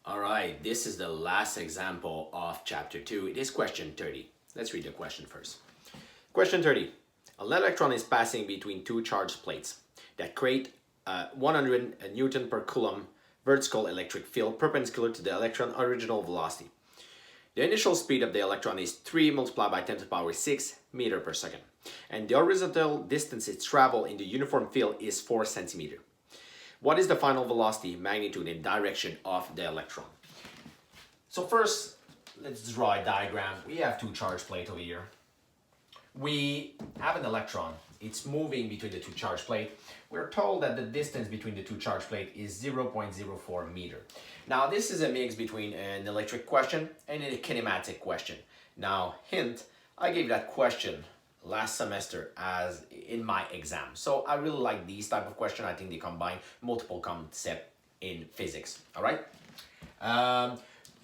All right, this is the last example of chapter 2. It is question 30. Let's read the question first. Question 30. An electron is passing between two charged plates that create 100 Newton per Coulomb vertical electric field perpendicular to the electron original velocity. The initial speed of the electron is 3 multiplied by 10 to the power 6 meter per second. And the horizontal distance it travels in the uniform field is 4 centimeters. What is the final velocity, magnitude, and direction of the electron? So first, let's draw a diagram. We have two charged plates over here. We have an electron. It's moving between the two charged plates. We're told that the distance between the two charged plates is 0.04 meter. Now, this is a mix between an electric question and a kinematic question. Now, hint, I gave that question last semester as in my exam. So I really like these type of questions. I think they combine multiple concepts in physics. All right.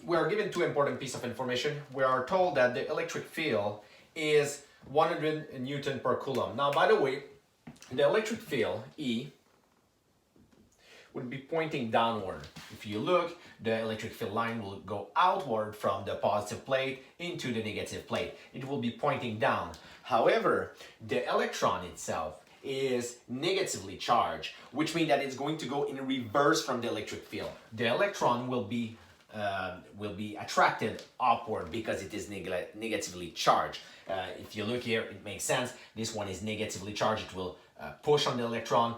We are given two important pieces of information. We are told that the electric field is 100 Newton per Coulomb. Now, by the way, the electric field, E, would be pointing downward. If you look, the electric field line will go outward from the positive plate into the negative plate. It will be pointing down. However, the electron itself is negatively charged, which means that it's going to go in reverse from the electric field. The electron will be attracted upward because it is negatively charged. If you look here, it makes sense. This one is negatively charged. It will push on the electron.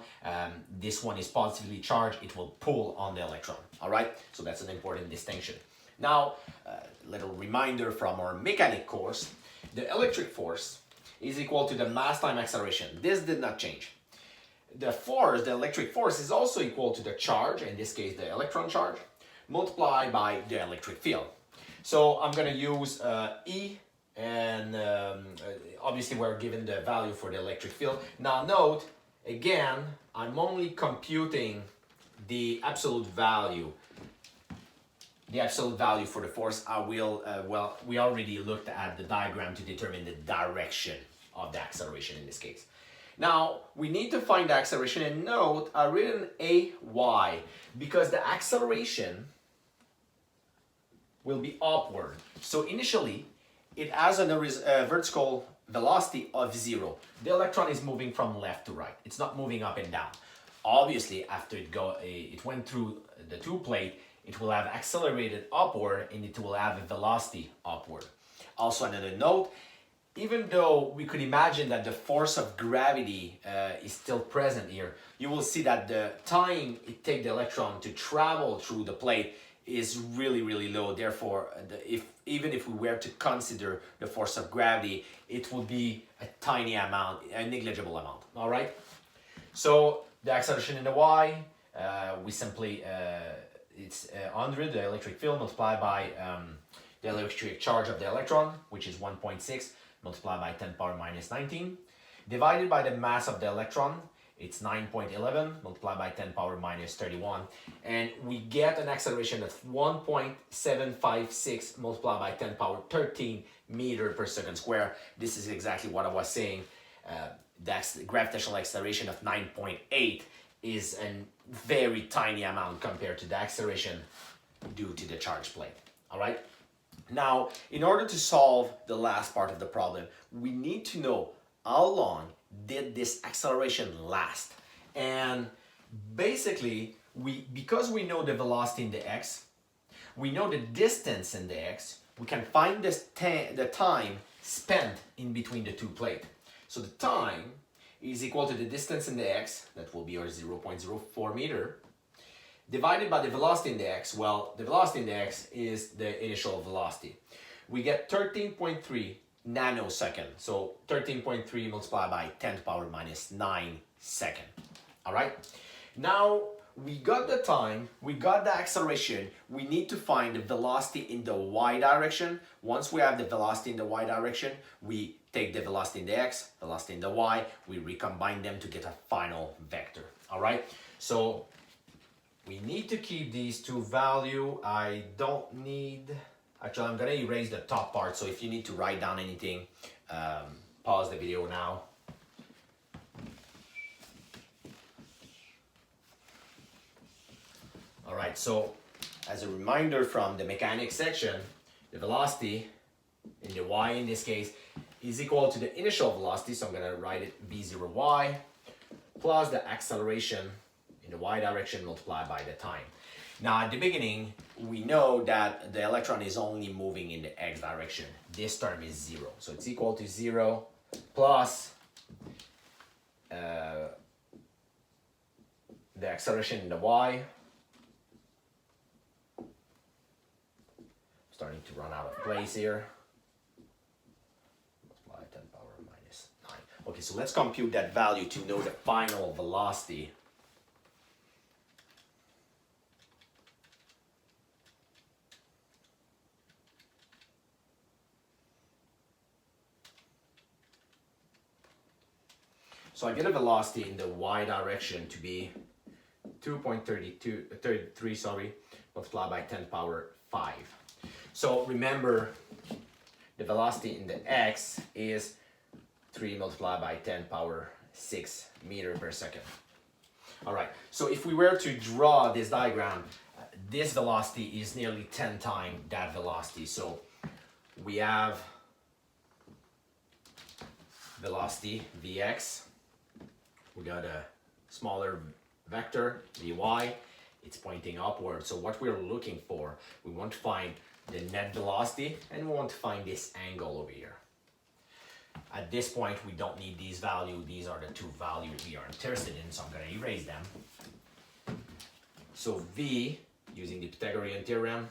This one is positively charged. It will pull on the electron. All right, so that's an important distinction. Now, little reminder from our mechanics course, the electric force is equal to the mass time acceleration. This did not change. The force, the electric force, is also equal to the charge, in this case the electron charge, multiplied by the electric field. So I'm going to use E, and obviously we're given the value for the electric field. Now note, again, I'm only computing the absolute value. The absolute value for the force, I will, well, we already looked at the diagram to determine the direction of the acceleration in this case. Now, we need to find the acceleration, and note, I've written AY because the acceleration will be upward. So initially, it has a vertical velocity of 0. The electron is moving from left to right. It's not moving up and down. Obviously, after it went through the two plate, it will have accelerated upward and it will have a velocity upward. Also, another note, even though we could imagine that the force of gravity is still present here, you will see that the time it takes the electron to travel through the plate is really, really low. Therefore, even if we were to consider the force of gravity, it will be a tiny amount, a negligible amount. All right. So the acceleration in the y, we simply it's 100 the electric field multiplied by the electric charge of the electron, which is 1.6 multiplied by 10 power minus 19, divided by the mass of the electron. It's 9.11 multiplied by 10 power minus 31. And we get an acceleration of 1.756 multiplied by 10 power 13 meter per second square. This is exactly what I was saying. The gravitational acceleration of 9.8 is a very tiny amount compared to the acceleration due to the charge plate. All right. Now, in order to solve the last part of the problem, we need to know how long did this acceleration last. And basically, because we know the velocity in the x, we know the distance in the x, we can find the time spent in between the two plates. So the time is equal to the distance in the x, that will be our 0.04 meter, divided by the velocity in the x. Well, the velocity in the x is the initial velocity. We get 13.3 nanosecond. So 13.3 multiplied by 10 to the power minus 9 second. All right. Now we got the time, we got the acceleration. We need to find the velocity in the y direction. Once we have the velocity in the y direction, we take the velocity in the x, velocity in the y, we recombine them to get a final vector. All right. So we need to keep these two values. I don't need. Actually, I'm going to erase the top part, so if you need to write down anything, pause the video now. All right, so as a reminder from the mechanics section, the velocity in the y in this case is equal to the initial velocity, so I'm going to write it v0y, plus the acceleration in the y direction multiplied by the time. Now at the beginning, we know that the electron is only moving in the x direction. This term is 0, so it's equal to 0 plus the acceleration in the y. Starting to run out of place here. Multiply 10 power minus 9. Okay, so let's compute that value to know the final velocity. So I get a velocity in the y direction to be 2.33, multiplied by 10 power 5. So remember, the velocity in the x is 3 multiplied by 10 power 6 meter per second. All right, so if we were to draw this diagram, this velocity is nearly 10 times that velocity. So we have velocity Vx, we got a smaller vector Vy, it's pointing upward. So what we're looking for, we want to find the net velocity and we want to find this angle over here. At this point, we don't need these values. These are the two values we are interested in, so I'm going to erase them. So V, using the Pythagorean theorem,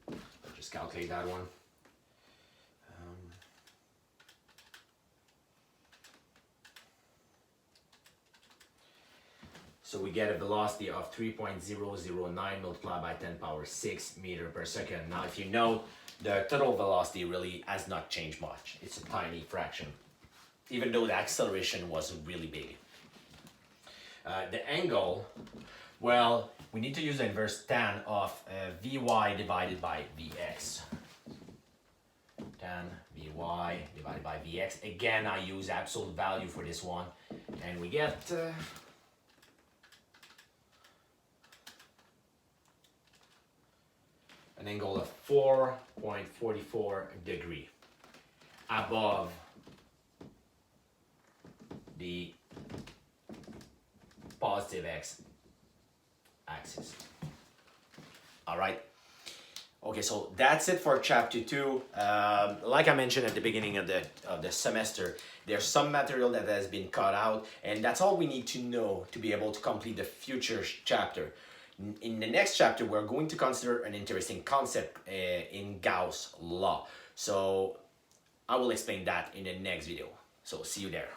let's just calculate that one. So we get a velocity of 3.009 multiplied by 10 power 6 meter per second. Now, if you know, the total velocity really has not changed much. It's a tiny fraction, even though the acceleration was really big. The angle, well, we need to use the inverse tan of Vy divided by Vx. Tan Vy divided by Vx. Again, I use absolute value for this one, and we get an angle of 4.44 degree above the positive x axis. All right. Okay, so that's it for chapter 2. Like I mentioned at the beginning of the semester, there's some material that has been cut out, and that's all we need to know to be able to complete the future chapter. In the next chapter, we're going to consider an interesting concept in Gauss' law. So I will explain that in the next video. So see you there.